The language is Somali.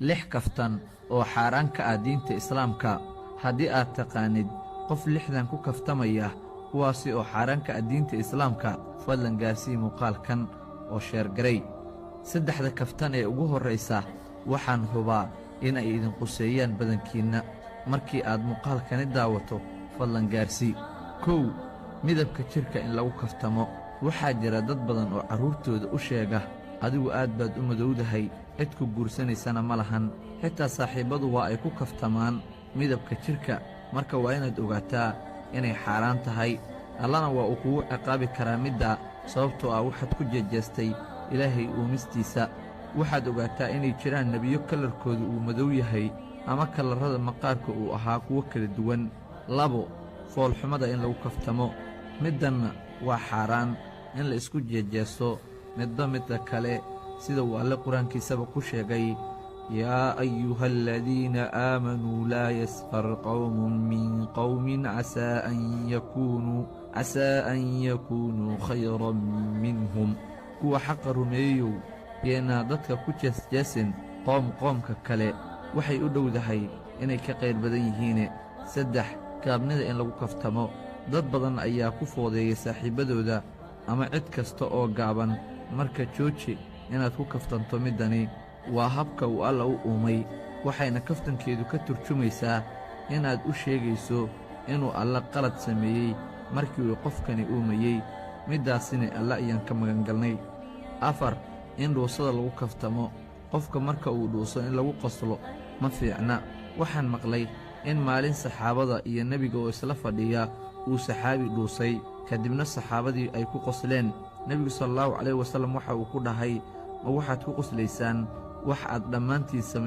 lix kaftan oo xaaraan ka ah diinta islaamka. haddii aad taqaanid qof lixdan ku kaftamaya kuwaasi oo xaaraan ka ah diinta islaamka, fadlan gaarsii muuqaalkan oo sheergaray. saddexda kaftan ee ugu horraysa waxaan hubaa in ay idin quseeyaan badankiinna. markii aad muuqaalkani daawato fadlan gaarsii. kow, midabka jidhka in lagu kaftamo. waxaa jira dad badan oo carruurtooda u sheega adigu aad baad u madowdahay, cid ku guursanaysana ma lahan. xitaa saaxiibbadu waa ay ku kaftamaan midabka jidhka. marka waa inaad ogaataa inay xaaraan tahay. allana waa uu kugu ciqaabi karaa middaa, sababtoo ah waxaad ku jeejeestay ilaahay uumistiisa. waxaad ogaataa inay jiraan nebiyo kalarkooda uu madow yahay ama kalarrada maqaarka uu ahaa kuwo kala duwan. labo, foolxumada in lagu kaftamo. middanna waa xaaraan in la isku jeejeeso midba midka kale, sida uu alle qur-aankiisaba ku sheegay: yaa ayuha aladiina aamanuu laa yaskhar qawmun min qawmin casaa an yakuunuu khayran minhum. kuwa xaqa rumeeyow yeenaa dadka ku jeesjeesin qoomka kale, waxay u dhowdahay inay ka qayr badan yihiine. saddex, gaabnida in lagu kaftamo. dad badan ayaa ku foodeeya saaxiibbadooda ama cid kasta oo gaaban. marka jooji inaad ku kaftanto middani. waa habka uu alla u uumay, waxayna kaftankeedu ka turjumaysaa inaad u sheegayso inuu alle qalad sameeyey markii uu qofkani uumayey. middaasina alle ayaan ka magangalnay. afar, in dhuusada lagu kaftamo. qofka marka uu dhuuso in lagu qoslo ma fiicna. waxaan maqlay in maalin saxaabada iyo nebiga oo isla fadhiya uu saxaabi dhuusay, kadibna saxaabadii ay ku qosleen. nebigu sallallahu calayhi wasallam waxa uu ku dhahay: ma waxaad ku qoslaysaan wax aad dhammaantiin samayseen